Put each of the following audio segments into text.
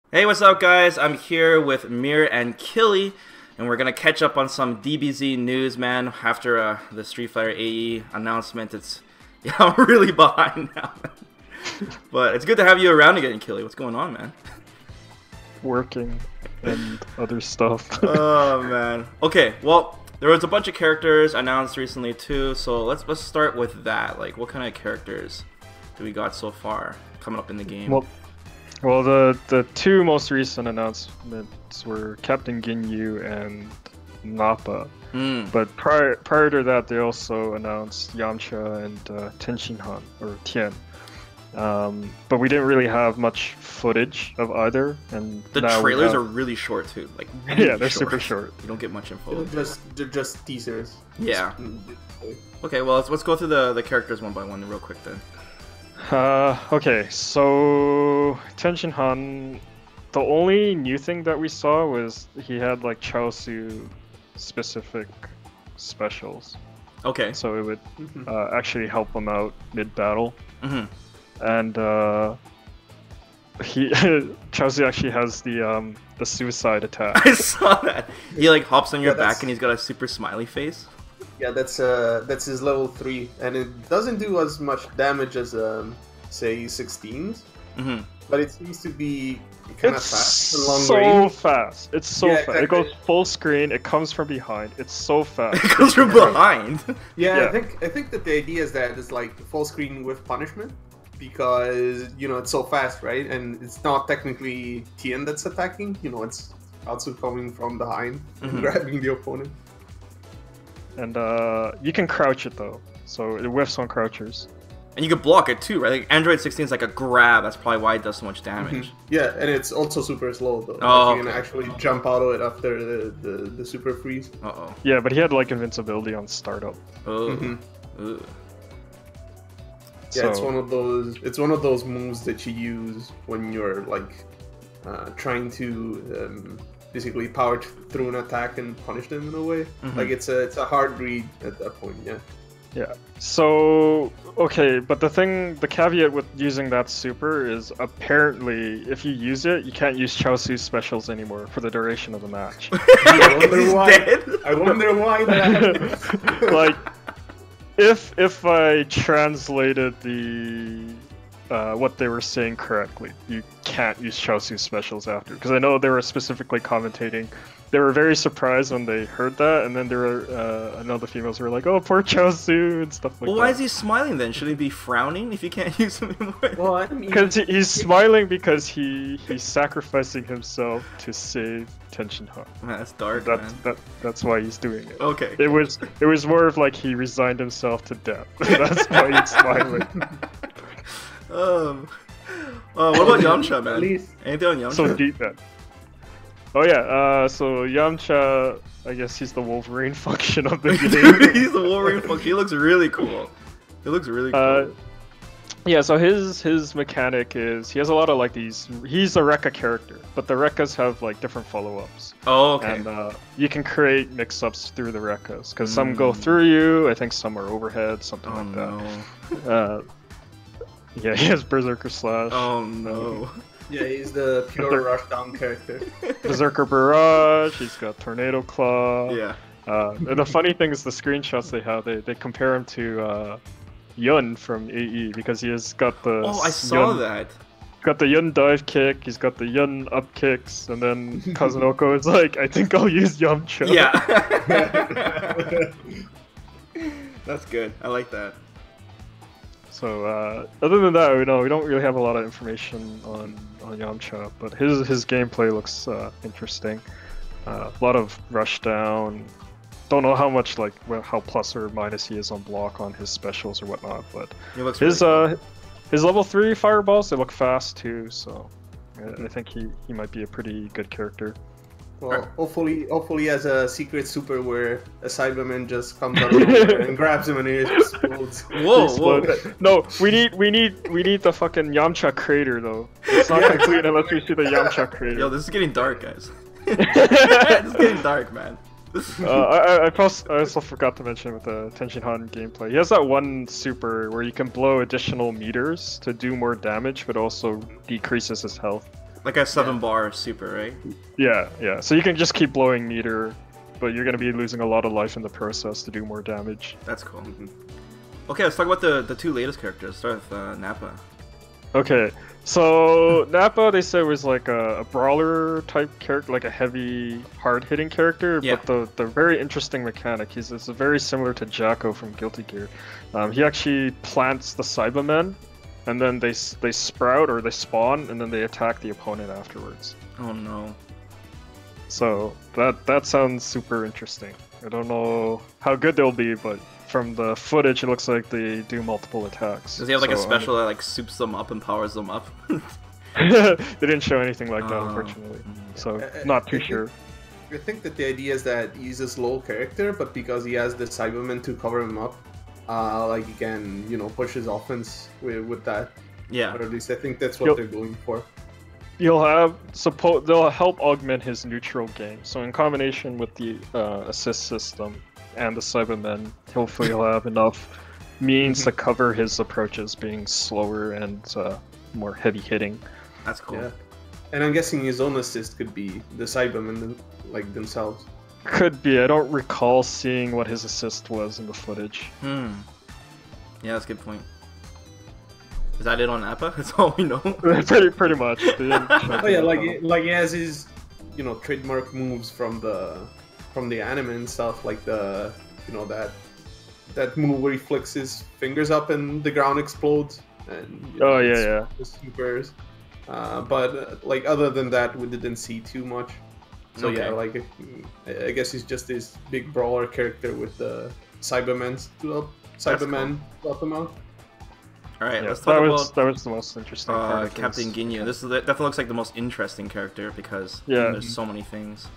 Hey, what's up, guys? I'm here with Mir and Killy, and we're gonna catch up on some DBZ news, man. After the Street Fighter AE announcement, I'm really behind now, but it's good to have you around again, Killy. What's going on, man? Working and other stuff. Oh man. Okay, well, there was a bunch of characters announced recently too, so let's start with that. Like, what kind of characters do we got so far coming up in the game? Well, the two most recent announcements were Captain Ginyu and Nappa. But prior to that, they also announced Yamcha and Tien. But we didn't really have much footage of either, and the trailers are really short too. Like, really yeah, they're super short. You don't get much info. They're just teasers. Yeah. Okay, well let's go through the characters one by one real quick then. Okay, so Tien, the only new thing that we saw was he had like Chaosu specific specials. Okay. So it would actually help him out mid-battle. And Chaosu actually has the suicide attack. I saw that. He like hops on your back and he's got a super smiley face. Yeah, that's his level 3, and it doesn't do as much damage as say 16s. But it seems to be kind of fast. It's so fast. Exactly. It goes full screen. It comes from behind. It's so fast. It comes from behind. Yeah, I think that the idea is that it's like full screen with punishment, because it's so fast, right? And it's not technically Tien that's attacking. It's also coming from behind and grabbing the opponent. And you can crouch it though, so it whiffs on crouchers. And you can block it too, right? Like Android 16 is like a grab. That's probably why it does so much damage. Yeah, and it's also super slow though. Oh, you can actually jump out of it after the super freeze. Yeah, but he had like invincibility on startup. Oh. Yeah, it's one of those moves that you use when you're like trying to basically power through an attack and punish them in a way. Like it's a hard read at that point. Yeah. So okay, but the caveat with using that super is apparently if you use it, you can't use Chaosu's specials anymore for the duration of the match. I wonder why that. Like, if I translated the what they were saying correctly, you can't use Chaosu's specials after, because I know they were specifically commentating. They were very surprised when they heard that, and then there were another females who were like, "Oh, poor Chaosu," and stuff like that. Well, why is he smiling then? Should he be frowning if you can't use him anymore? Well, I mean, because he's smiling because he's sacrificing himself to save Tien. Man, that's dark. That's why he's doing it. Okay. It was more of like he resigned himself to death. That's why he's smiling. What about Yamcha, man? Anything on Yamcha? So deep, man. Oh yeah, so Yamcha, I guess he's the Wolverine function of the game. He's the Wolverine function. He looks really cool. Yeah, so his mechanic is he has a lot of like these. He's a Rekka character, but the Rekkas have like different follow-ups. Oh, okay. And you can create mix-ups through the Rekkas, because some go through you. I think some are overhead, something like that. Yeah, he has Berserker Slash. Oh no. Yeah, he's the pure rushdown character. Berserker Barrage, he's got Tornado Claw. Yeah. And the funny thing is the screenshots they have, they compare him to Yun from AE, because he has got the... Oh, I saw that. He's got the Yun dive kick, he's got the Yun up kicks, and then Kazunoko is like, I think I'll use Yamcha. Yeah. That's good. I like that. So other than that, we don't really have a lot of information on Yamcha, but his gameplay looks interesting. A lot of rush down. Don't know how much how plus or minus he is on block on his specials or whatnot, but his his level 3 fireballs, they look fast too. So I think he might be a pretty good character. Well, hopefully he has a secret super where a Cyberman just comes out of nowhere and grabs him and he explodes. Whoa! No, we need the fucking Yamcha crater though. It's not complete unless we see the Yamcha crater. Yo, this is getting dark, guys. This is getting dark, man. I also forgot to mention with the Tien gameplay. He has that one super where you can blow additional meters to do more damage, but also decreases his health. Like a 7-bar super, right? Yeah, yeah. So you can just keep blowing meter, but you're gonna be losing a lot of life in the process to do more damage. That's cool. Okay, let's talk about the 2 latest characters. Start with Nappa. Okay, so Nappa they said was like a brawler type character, like a heavy, hard-hitting character. Yeah. But the very interesting mechanic, it's very similar to Jacko from Guilty Gear. He actually plants the Cybermen, and then they sprout or they spawn, and then they attack the opponent afterwards. Oh no. So that sounds super interesting. I don't know how good they'll be, but from the footage, it looks like they do multiple attacks. Does he have like a special that like soups them up and powers them up? They didn't show anything like that, unfortunately. So not too sure. I think that the idea is that he's a slow character, but because he has the Cybermen to cover him up, like he can, push his offense with that. Yeah. Or at least I think that's what they're going for. They'll help augment his neutral game. So in combination with the assist system and the Cybermen, hopefully he'll have enough means to cover his approaches being slower and more heavy hitting. That's cool. Yeah. And I'm guessing his own assist could be the Cybermen themselves. Could be. I don't recall seeing what his assist was in the footage. Yeah, that's a good point. Is that it on Nappa? That's all we know. pretty much. Oh yeah, like he has his, trademark moves from the anime and stuff, like the, that move where he flicks his fingers up and the ground explodes. And the supers. But like other than that, we didn't see too much. So yeah, like I guess he's just this big brawler character with the Cybermen to help him out. All right, let's talk about that was the most interesting part. Captain Ginyu. This definitely looks like the most interesting character because there's so many things.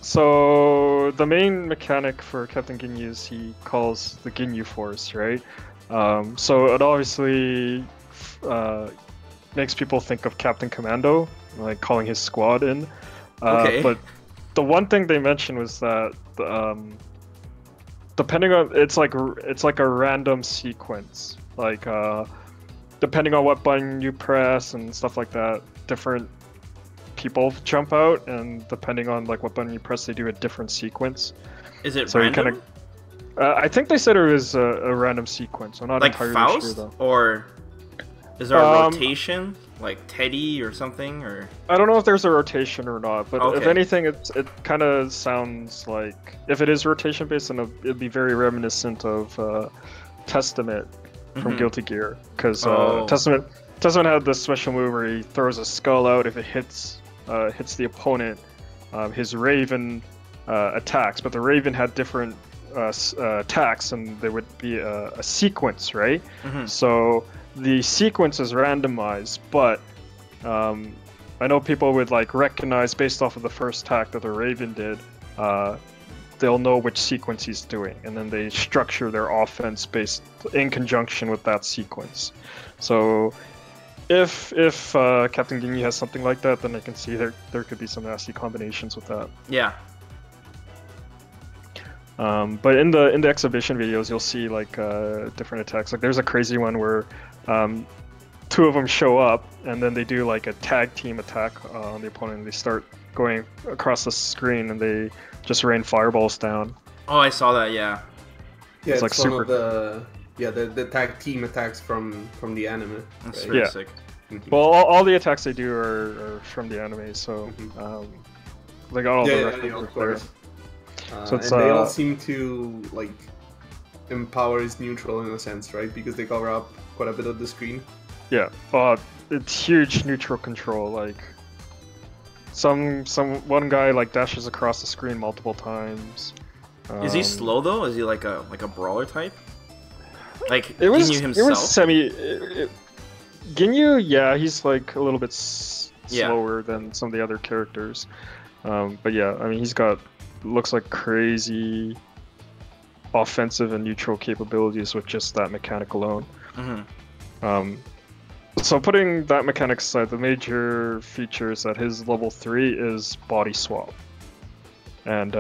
So the main mechanic for Captain Ginyu is he calls the Ginyu Force, right? So it obviously makes people think of Captain Commando, like calling his squad in. But the one thing they mentioned was that depending on it's like a random sequence. Like, depending on what button you press and stuff like that, different people jump out, and depending on like what button you press, they do a different sequence. Is it so random? I think they said it was a random sequence. I'm not like entirely Faust? sure though. Or is there a rotation, like Teddy or something? Or I don't know if there's a rotation or not, but if anything, it kind of sounds like if it is rotation based, then it'd be very reminiscent of Testament from Guilty Gear, because Testament had this special move where he throws a skull out. If it hits the opponent, his Raven attacks, but the Raven had different attacks, and there would be a sequence, right? So the sequence is randomized, but I know people would like recognize based off of the first attack that the Raven did. They'll know which sequence he's doing, and then they structure their offense based in conjunction with that sequence. So if Captain Ginyu has something like that, then I can see there could be some nasty combinations with that. Yeah. But in the exhibition videos, you'll see like different attacks. Like there's a crazy one where 2 of them show up, and then they do like a tag team attack on the opponent. And they start going across the screen, and they just rain fireballs down. Oh, I saw that. Yeah. Yeah, it's like one super... of the tag team attacks from the anime. That's right? really sick. Well, all the attacks they do are from the anime, so they got all the references of course. So it's, and they all seem to like empower his neutral in a sense, right? Because they cover up quite a bit of the screen. Yeah, it's huge neutral control. Like one guy like dashes across the screen multiple times. Is he slow though? Is he like a brawler type? Like Ginyu himself? It was Ginyu, yeah, he's like a little bit slower than some of the other characters. But yeah, I mean, he's got looks like crazy offensive and neutral capabilities with just that mechanic alone. So putting that mechanic aside, the major feature is that his level 3 is body swap. And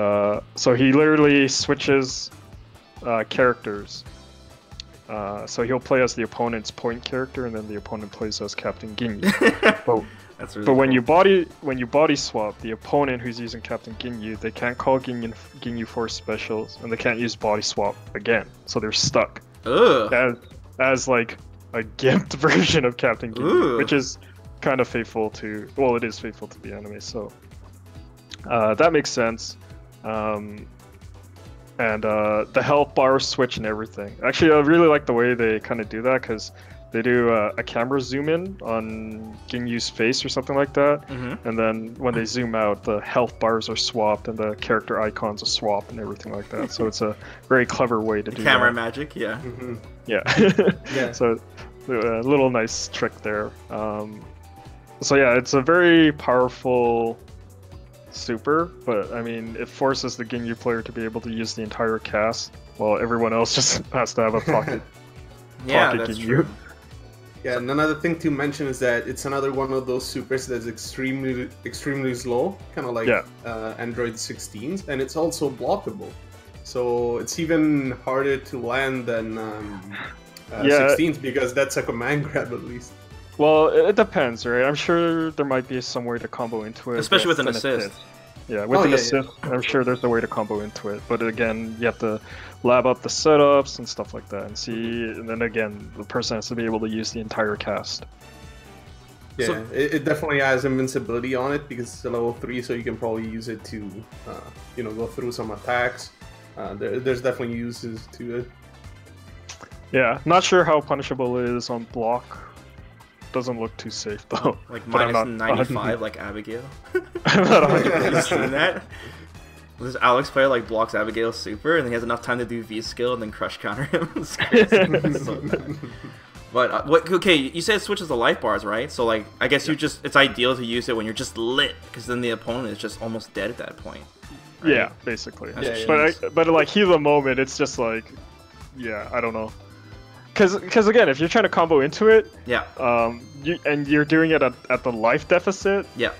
so he literally switches characters. So he'll play as the opponent's point character, and then the opponent plays as Captain Ginyu. That's really But cool. when you body swap the opponent who's using Captain Ginyu, they can't call Ginyu Force specials, and they can't use body swap again, so they're stuck Ugh. as like a gimped version of Captain Ginyu, Ooh. which is kind of faithful to it is faithful to the anime, so that makes sense. And the health bar switch and everything. Actually, I really like the way they kind of do that, because they do a camera zoom in on Ginyu's face or something like that, and then when they zoom out, the health bars are swapped and the character icons are swapped and everything like that. So it's a very clever way to do Camera that. magic, yeah. Yeah. Yeah. So a little nice trick there. So yeah, it's a very powerful super, but I mean, it forces the Ginyu player to be able to use the entire cast, while everyone else just has to have a pocket. Yeah, pocket that's Ginyu. true. Yeah, and another thing to mention is that it's another one of those supers that's extremely slow, kind of like Android 16s, and it's also blockable. So it's even harder to land than 16s, because that's a command grab at least. Well, it depends, right? I'm sure there might be some way to combo into it. Especially with an assist. Yeah, with an assist, I'm sure there's a way to combo into it. But again, you have to lab up the setups and stuff like that, and see. And then again, the person has to be able to use the entire cast. Yeah, So- it definitely has invincibility on it, because it's a level 3, so you can probably use it to, go through some attacks. There's definitely uses to it. Yeah, not sure how punishable it is on block. Doesn't look too safe though. Like But I'm minus not- 95, like Abigail. I'm not Have you seen that? This Alex player like blocks Abigail's super, and he has enough time to do V skill and then crush counter him. It's crazy. So bad. But what? Okay, you said it switches the life bars, right? So like, I guess it's ideal to use it when you're just lit, because then the opponent is just almost dead at that point. Right? Yeah, basically. That's But like heat of the moment, it's just like, yeah, I don't know. Because again, if you're trying to combo into it, Yeah. you're doing it at the life deficit, Yeah.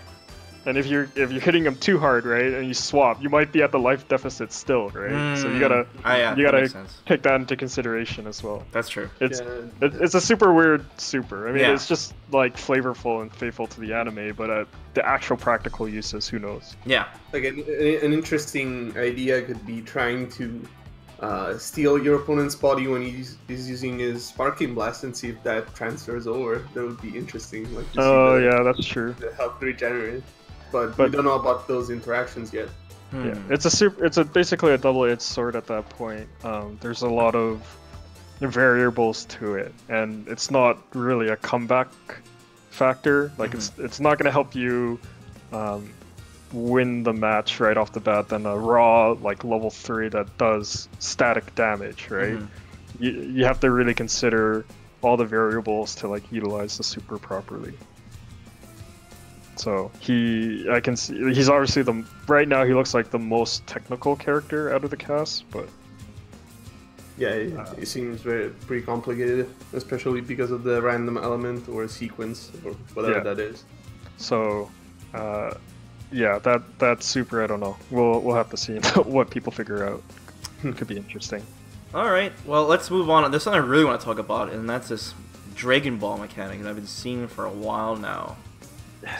and if you're hitting them too hard, right, and you swap, you might be at the life deficit still, right? So you gotta that you gotta makes sense. take that into consideration as well. That's true. It's a super weird super. I mean, Yeah. it's just like flavorful and faithful to the anime, but the actual practical uses, who knows? Yeah. Like an interesting idea could be trying to steal your opponent's body when he's using his Sparking Blast, and see if that transfers over. That would be interesting. Like, to Oh see yeah, that's true. the health regenerate. But we don't know about those interactions yet. Yeah, it's basically a double-edged sword at that point. There's a lot of variables to it, and it's not really a comeback factor. Like it's not going to help you win the match right off the bat than a raw like level 3 that does static damage, right? You have to really consider all the variables to like utilize the super properly. So I can see he's obviously right now he looks like the most technical character out of the cast, but Yeah, it seems pretty complicated, especially because of the random element or sequence or whatever that is. So, yeah, that super, I don't know. We'll have to see what people figure out. It could be interesting. All right. Well, let's move on. There's something I really want to talk about, and that's this Dragon Ball mechanic that I've been seeing for a while now.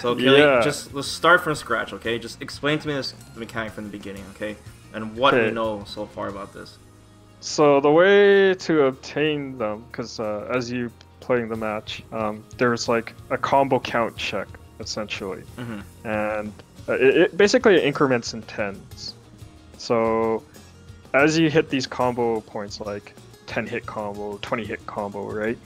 So, Kelly, let's start from scratch, okay? Just explain to me this mechanic from the beginning, okay? And what we know so far about this. So the way to obtain them, because as you playing the match, there's like a combo count check essentially, and it basically increments in tens. So as you hit these combo points, like 10 hit combo, 20 hit combo, right?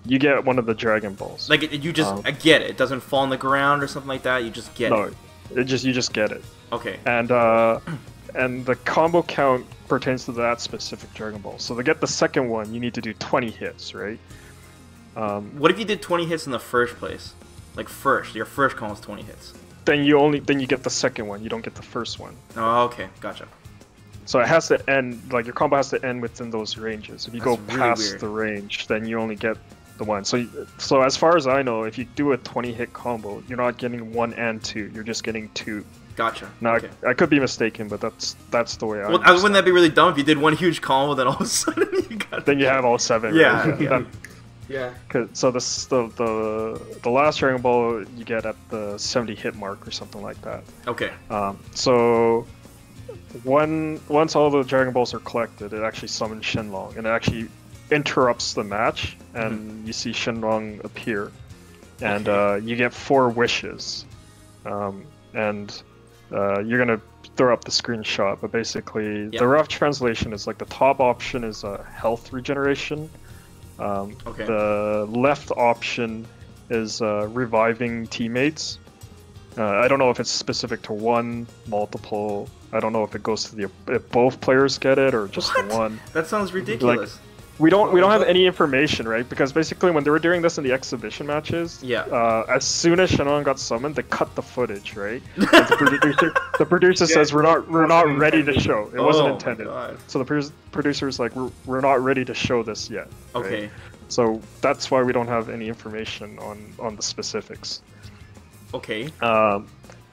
You get one of the Dragon Balls. Like you just get it. It doesn't fall on the ground or something like that. You just get it. No, you just get it. Okay. And the combo count pertains to that specific Dragon Ball. So to get the second one, you need to do 20 hits, right? What if you did 20 hits in the first place? Like your first combo is 20 hits. Then you get the second one. You don't get the first one. Oh, okay, gotcha. So it has to end, like your combo has to end within those ranges. If you go really past weird. the range, then you only get the one. So as far as I know, if you do a 20 hit combo, you're not getting 1 and 2. You're just getting 2. Gotcha. Now okay. I could be mistaken, but that's the way I. Well, wouldn't that be really dumb if you did one huge combo, then all of a sudden you got? Then you have all 7. Yeah. Right? Yeah. Yeah. So the last Dragon Ball you get at the 70 hit mark or something like that. Okay. So once all the Dragon Balls are collected, it actually summons Shenron, and it actually interrupts the match, and you see Shenron appear, and you get 4 wishes, and you're gonna throw up the screenshot. But basically, the rough translation is like the top option is health regeneration. The left option is reviving teammates. I don't know if it's specific to one, multiple. I don't know if it goes to if both players get it or just the one. That sounds ridiculous. Like, we don't have any information, right? Because basically, when they were doing this in the exhibition matches, as soon as Shenron got summoned, they cut the footage, right? The producer says we're not ready to show. It wasn't intended. So the producer's like we're not ready to show this yet. Right? Okay. So that's why we don't have any information on the specifics. Okay.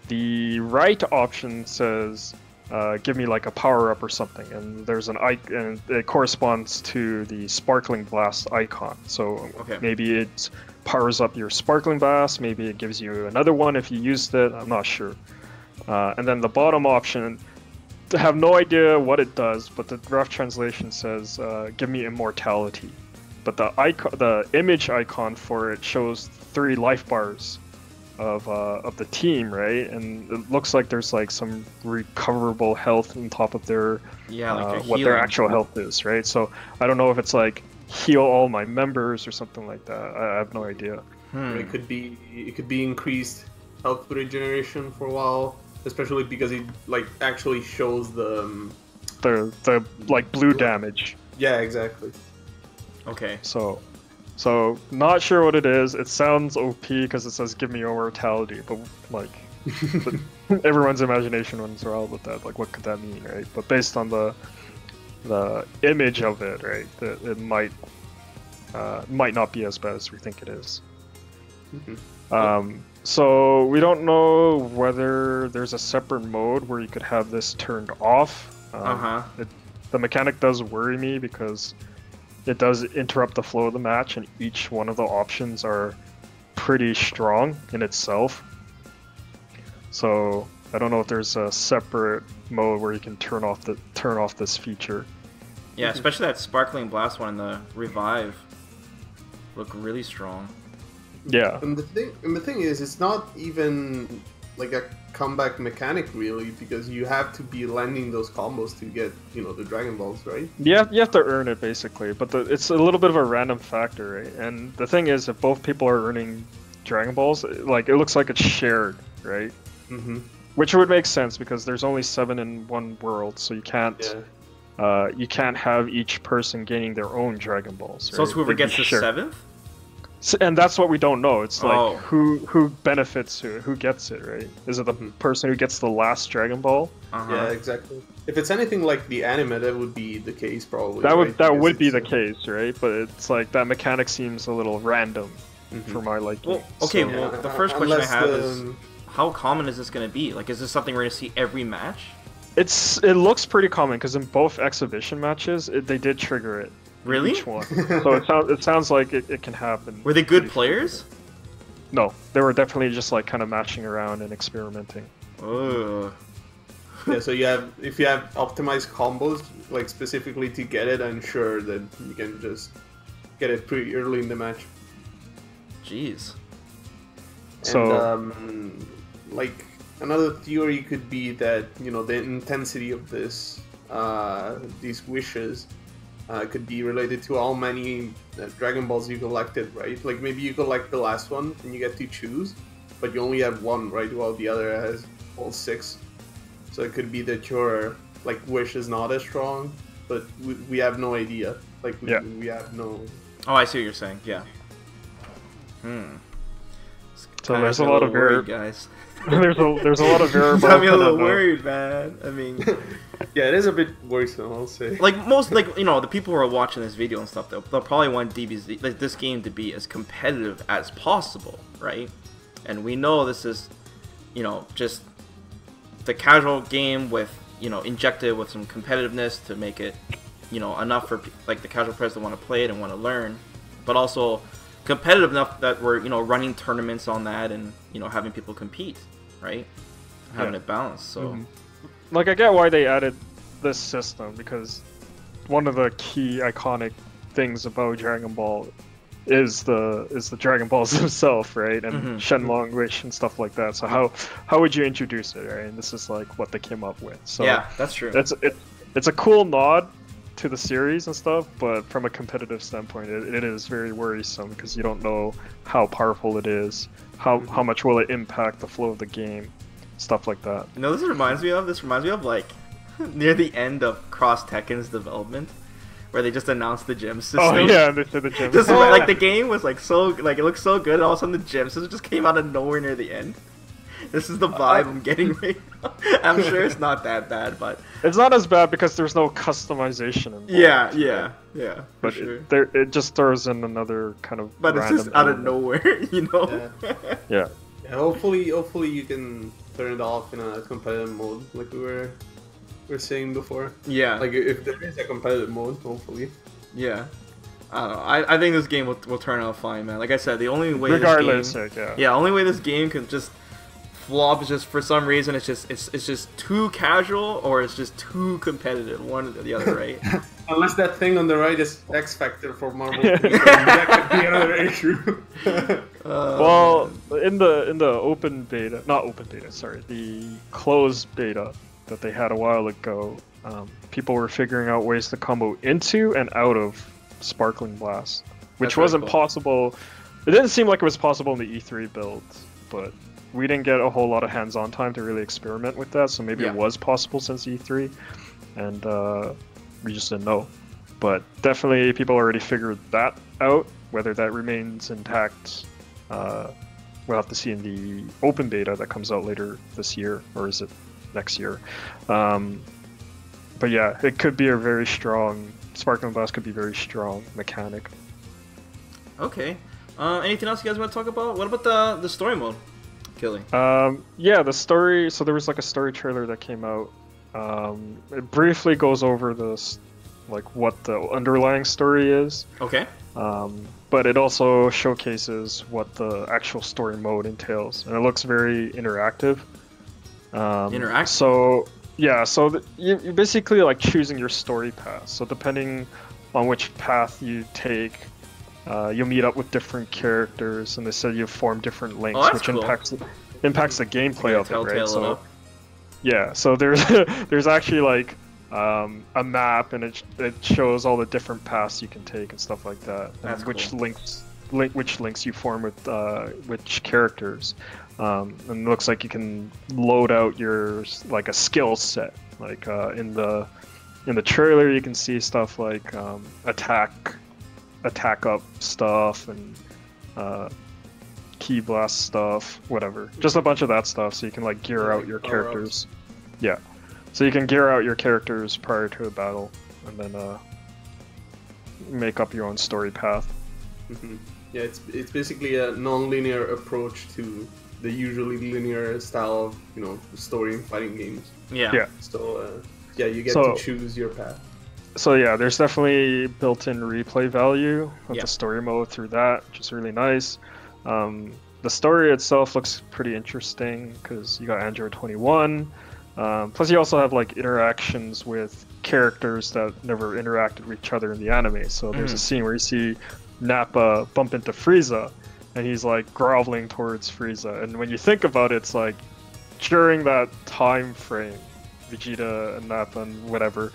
The right option says, give me like a power up or something, and there's an icon, and it corresponds to the Sparkling Blast icon. So maybe it powers up your Sparkling Blast, maybe it gives you another one if you used it. I'm not sure. And then the bottom option, I have no idea what it does, but the rough translation says, give me immortality. But the image icon for it shows 3 life bars of the team, right? And it looks like there's like some recoverable health on top of their what their actual health is, right? So I don't know if it's like heal all my members or something like that. I have no idea. It could be increased health regeneration for a while, especially because it like actually shows the like blue damage. Yeah, exactly. Okay. So not sure what it is. It sounds OP because it says give me immortality, but like everyone's imagination runs wild with that. Like what could that mean, right? But based on the image of it, right, it might not be as bad as we think it is. So we don't know whether there's a separate mode where you could have this turned off. The mechanic does worry me because it does interrupt the flow of the match, and each one of the options are pretty strong in itself. So I don't know if there's a separate mode where you can turn off this feature. Yeah, especially that Sparkling Blast one and the Revive look really strong. Yeah. And the thing is, it's not even like a comeback mechanic really, because you have to be landing those combos to get, the Dragon Balls, right? Yeah, you have to earn it basically, but it's a little bit of a random factor, right? And the thing is, if both people are earning Dragon Balls, like it looks like it's shared, right? Which would make sense because there's only 7 in one world, so you can't have each person gaining their own Dragon Balls. Right? So it's whoever gets the 7th? And that's what we don't know. It's like who benefits who gets it, right? Is it the person who gets the last Dragon Ball? Yeah, exactly. If it's anything like the anime, that would be the case probably. That would be the case, right? But it's like that mechanic seems a little random for my liking. Well, okay. Well, the first question I have is, how common is this going to be? Like, is this something we're going to see every match? It looks pretty common because in both exhibition matches, they did trigger it. Really? Each one. So it sounds like it can happen. Were they good players? No, they were definitely just like kind of matching around and experimenting. Oh. Yeah, so if you have optimized combos, like specifically to get it, I'm sure that you can just get it pretty early in the match. Jeez. So, like another theory could be that the intensity of these wishes could be related to how many Dragon Balls you collected, right? Like maybe you collect the last one and you get to choose, but you only have one, right? While the other has all 6. So it could be that your wish is not as strong, but we have no idea. Like we have no. Oh, I see what you're saying. Yeah. So there's a lot of guys. there's a lot of variables. Got me a little worried, man. I mean, yeah, it is a bit worrisome, I'll say. Like most, the people who are watching this video and stuff, they'll probably want DBZ, this game to be as competitive as possible, right? And we know this is, just the casual game with, injected with some competitiveness to make it, enough for the casual players to want to play it and want to learn. but also competitive enough that we're running tournaments on that and having people compete, right? Having it balanced. So like I get why they added this system, because one of the key iconic things about Dragon Ball is the Dragon Balls themselves, right? And Shenron Wish and stuff like that. So how would you introduce it, right? And this is like what they came up with. So yeah, that's true. It's a cool nod to the series and stuff, but from a competitive standpoint, it is very worrisome because you don't know how powerful it is, how much will it impact the flow of the game, stuff like that. This reminds me of like near the end of Cross Tekken's development, where they just announced the gem system. Oh yeah, they said the gem. Just like the game was like so like it looked so good, and all of a sudden the gem system just came out of nowhere near the end. This is the vibe I'm getting right now. I'm sure it's not that bad, but it's not as bad because there's no customization involved. Yeah. But sure. it just throws in another kind of. But it's just out of nowhere, Yeah. Hopefully you can turn it off in a competitive mode, like we were saying before. Yeah. Like if there is a competitive mode, hopefully. Yeah. I don't know. I think this game will turn out fine, man. Like I said, the only way only way this game can just flop is just for some reason it's just too casual or it's just too competitive, one or the other, right? Unless that thing on the right is X Factor for Marvel. That could be another issue. Well, in the open beta, not open beta, sorry, the closed beta that they had a while ago, people were figuring out ways to combo into and out of Sparkling Blast, which wasn't possible. It didn't seem like it was possible in the E3 builds, but we didn't get a whole lot of hands-on time to really experiment with that, so maybe it was possible since E3, and we just didn't know. But definitely people already figured that out. Whether that remains intact, we'll have to see in the open beta that comes out later this year, or is it next year? But yeah, it could be a very strong, Sparkling Blast could be a very strong mechanic. Okay. Anything else you guys want to talk about? What about the story mode, Killy? Yeah, the story, so there was like a story trailer that came out. It briefly goes over this, like what the underlying story is. Okay. But it also showcases what the actual story mode entails, and it looks very interactive. Interactive? So, yeah, so you're basically like choosing your story path. So depending on which path you take, you'll meet up with different characters, and they said you form different links, which cool. impacts the gameplay of it, right? So, up. yeah, so there's actually like a map, and it shows all the different paths you can take and stuff like that, and which links you form with which characters. And it looks like you can load out your like a skill set. Like in the trailer, you can see stuff like attack up stuff and key blast stuff, whatever. Just a bunch of that stuff, so you can like gear out your characters. Yeah, so you can gear out your characters prior to a battle, and then make up your own story path. Yeah, it's basically a non-linear approach to the usually linear style of story and fighting games. Yeah. So you get to choose your path. So yeah, there's definitely built-in replay value of the story mode through that, which is really nice. The story itself looks pretty interesting because you got Android 21. Plus you also have like interactions with characters that never interacted with each other in the anime. So there's a scene where you see Nappa bump into Frieza, and he's like groveling towards Frieza. And when you think about it, it's like during that time frame, Vegeta and Nappa and whatever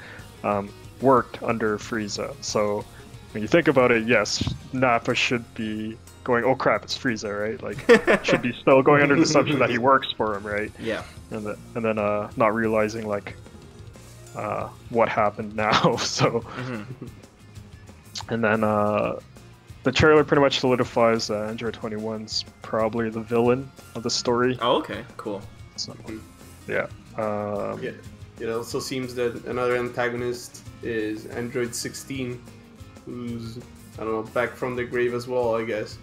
worked under Frieza. So when you think about it, yes, Nappa should be going, oh crap, it's Frieza, right? Like, should be still going under the assumption that he works for him, right? Yeah. And then not realizing like what happened now. So, and then the trailer pretty much solidifies that Android 21's probably the villain of the story. Oh, okay, cool. So, yeah. It also seems that another antagonist is Android 16, who's, I don't know, back from the grave as well, I guess.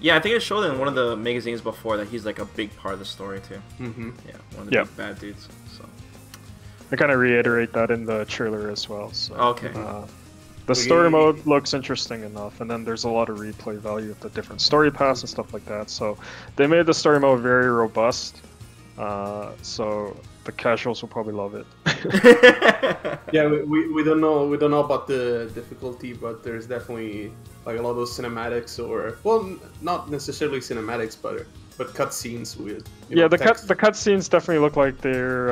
Yeah, I think it showed in one of the magazines before that he's like a big part of the story too. Yeah, one of the big bad dudes. So I kind of reiterate that in the trailer as well. So, okay. The story mode looks interesting enough, and then there's a lot of replay value with the different story paths and stuff like that. So they made the story mode very robust. So the casuals will probably love it. Yeah, we don't know about the difficulty, but there's definitely like a lot of those cinematics, or well, not necessarily cinematics, but cutscenes with the cutscenes definitely look like they're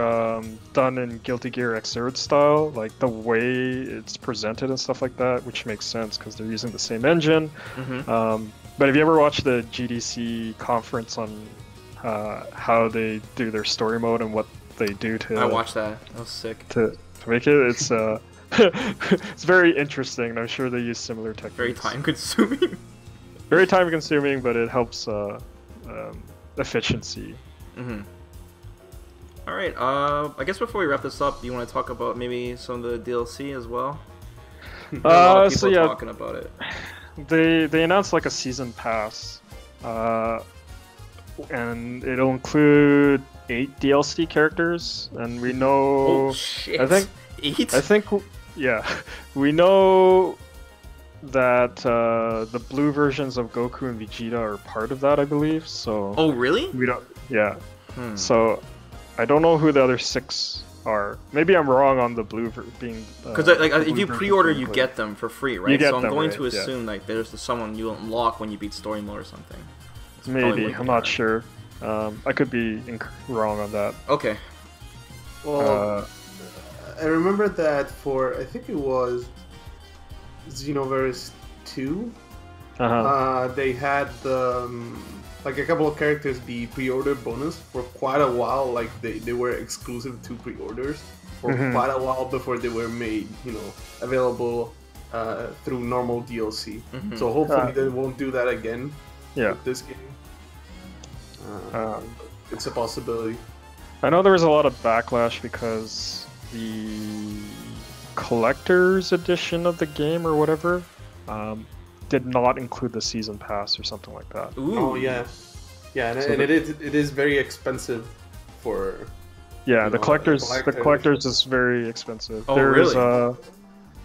done in Guilty Gear Xrd style, like the way it's presented and stuff like that, which makes sense because they're using the same engine. But have you ever watched the GDC conference on how they do their story mode and what they do to? I watched that. That was sick. To make it, it's it's very interesting. And I'm sure they use similar techniques. Very time consuming. Very time consuming, but it helps efficiency. All right. I guess before we wrap this up, do you want to talk about maybe some of the DLC as well? A lot of people talking about it. They announced like a season pass, and it'll include 8 DLC characters, and we know. Oh shit! I think 8. I think yeah, we know that the blue versions of Goku and Vegeta are part of that, I believe. So. Oh really? We don't. Yeah. So, I don't know who the other 6 are. Maybe I'm wrong on the blue being. Because if you pre-order, you get them for free, right? So I'm going to right, assume like there's someone you unlock when you beat story mode or something. That's maybe I'm not sure. I could be wrong on that. Okay. Well, I remember that for I think it was Xenoverse 2. They had like a couple of characters be pre-order bonus for quite a while. Like they were exclusive to pre-orders for quite a while before they were made, available through normal DLC. So hopefully they won't do that again with this game. It's a possibility. I know there was a lot of backlash because the collector's edition of the game or whatever did not include the season pass or something like that. Ooh. Oh yeah, and it is very expensive for. Yeah, the collector's is very expensive. Oh really?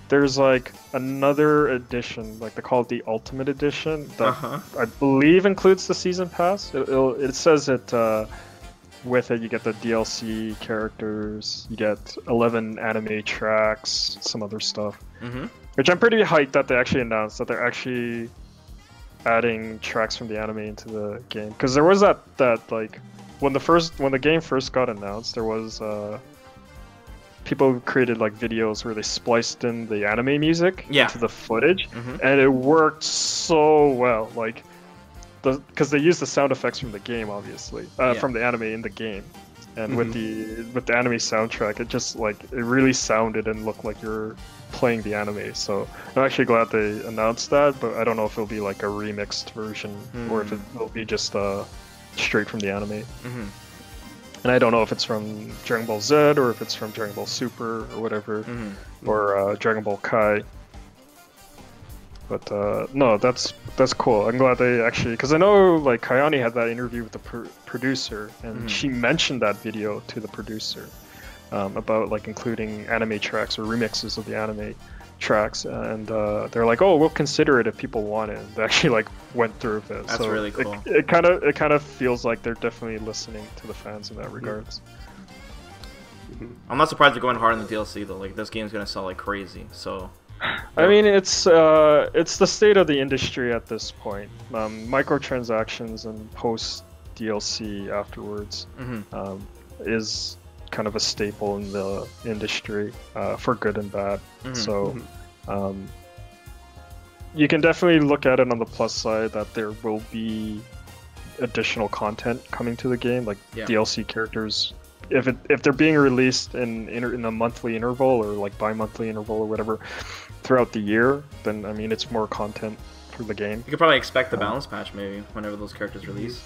There's like another edition, like they call it the Ultimate Edition, that I believe includes the season pass. It says it with it you get the DLC characters, you get 11 anime tracks, some other stuff. Which I'm pretty hyped that they actually announced that they're actually adding tracks from the anime into the game. Because there was that like when the game first got announced, there was people created like videos where they spliced in the anime music into the footage, and it worked so well. Like because they used the sound effects from the game, obviously, from the anime in the game, and with the anime soundtrack, it just like it really sounded and looked like you're playing the anime. So I'm actually glad they announced that, but I don't know if it'll be like a remixed version or if it'll be just straight from the anime. And I don't know if it's from Dragon Ball Z or if it's from Dragon Ball Super or whatever, or Dragon Ball Kai. But no, that's cool. I'm glad they actually, because I know like Kayane had that interview with the producer, and she mentioned that video to the producer about like including anime tracks or remixes of the anime tracks, and they're like, oh, we'll consider it if people want it. They actually like went through with it. That's really cool. It kind of feels like they're definitely listening to the fans in that regards. I'm not surprised they're going hard on the DLC though. Like this game's gonna sell like crazy. So. I mean, it's the state of the industry at this point. Microtransactions and post DLC afterwards is kind of a staple in the industry, for good and bad. So you can definitely look at it on the plus side that there will be additional content coming to the game, like DLC characters. If they're being released in a monthly interval or like bi-monthly interval or whatever throughout the year, then I mean it's more content for the game. You could probably expect the balance patch maybe whenever those characters release.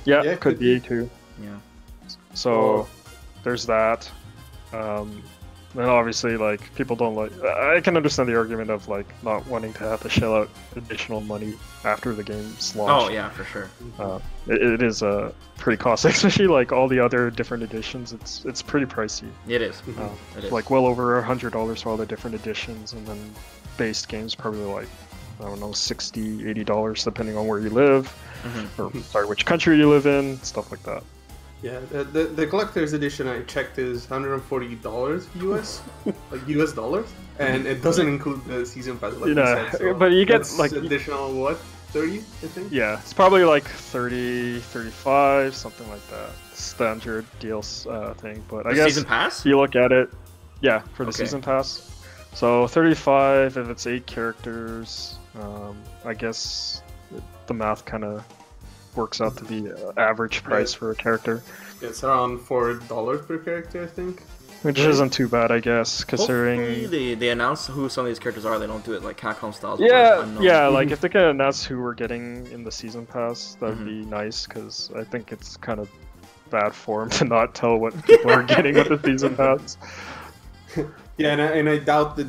Yeah, it could be too. Yeah. So there's that. And obviously, like, people don't like. I can understand the argument of like not wanting to have to shell out additional money after the game's launch. Oh yeah, for sure. It is pretty costly, especially like all the other different editions. It's pretty pricey. It is. It is like well over $100 for all the different editions, and then based games probably like, I don't know, $60, $80 depending on where you live, or sorry, which country you live in, stuff like that. Yeah, the collector's edition I checked is $140 US, like US dollars, and it doesn't include the season pass. Like You know, you said, so but you get that's like additional what, 30, I think. yeah, it's probably like 30, 35, something like that. Standard deals thing, but I The guess season pass? you look at it, yeah, for the Okay. season pass. So 35 if it's 8 characters. I guess the math kind of works out to be average price for a character, It's around $4 per character, I think. which isn't too bad, I guess, considering. Hopefully they announce who some of these characters are. They don't do it like Capcom styles. Yeah, yeah. Like if they can announce who we're getting in the season pass, that'd Mhm. be nice. Because I think it's kind of bad form to not tell what people are getting with the season pass. Yeah, and I doubt that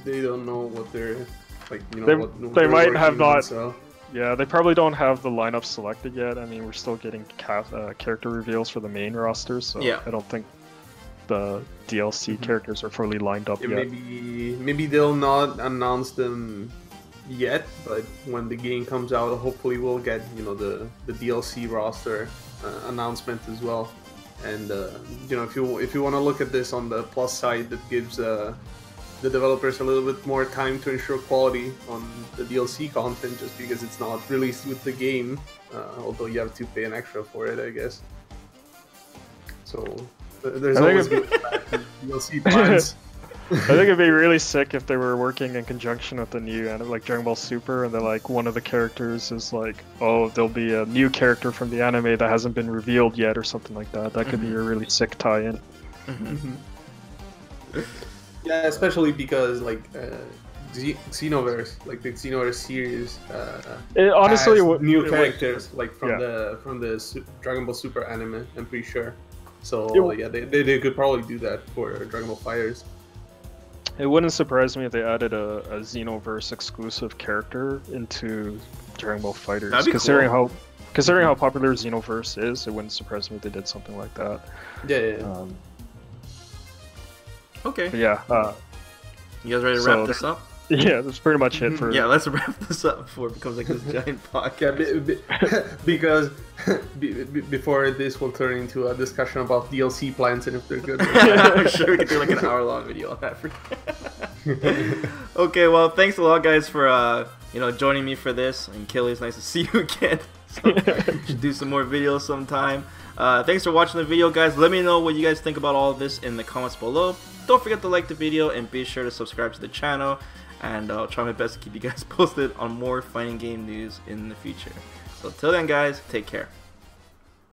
they don't know what they're like. You know, They- what they they're might have working on, not- So. Yeah, they probably don't have the lineup selected yet. I mean, we're still getting character reveals for the main roster, so Yeah. I don't think the DLC characters are fully lined up Yeah, yet. maybe they'll not announce them yet, but when the game comes out, hopefully we'll get the DLC roster announcement as well. And if you want to look at this on the plus side, that gives the developers a little bit more time to ensure quality on the DLC content, just because it's not released with the game, although you have to pay an extra for it, I guess. So there's I think always good DLC plans. I think it'd be really sick if they were working in conjunction with the new like Dragon Ball Super, and then like one of the characters is like, oh, there'll be a new character from the anime that hasn't been revealed yet, or something like that. That could be a really sick tie-in. Yeah, especially because like Xenoverse, like the Xenoverse series, Honestly, has new it- characters like from Yeah. the Dragon Ball Super anime. I'm pretty sure. So It- yeah, they could probably do that for Dragon Ball FighterZ. It wouldn't surprise me if they added a Xenoverse exclusive character into Dragon Ball FighterZ. That'd be Considering how popular Xenoverse is, it wouldn't surprise me if they did something like that. Yeah. Okay. But yeah, You guys ready to So- wrap this up? yeah, that's pretty much it for. Yeah, let's wrap this up before it becomes like this giant podcast. Yeah, because before this will turn into a discussion about DLC plans and if they're good. I'm sure we could do like an hour-long video on that. Okay, well, thanks a lot, guys, for joining me for this. And Kelly, it's nice to see you again. So, should do some more videos sometime. Thanks for watching the video, guys. Let me know what you guys think about all of this in the comments below. Don't forget to like the video and be sure to subscribe to the channel. And I'll try my best to keep you guys posted on more fighting game news in the future. So till then, guys, take care.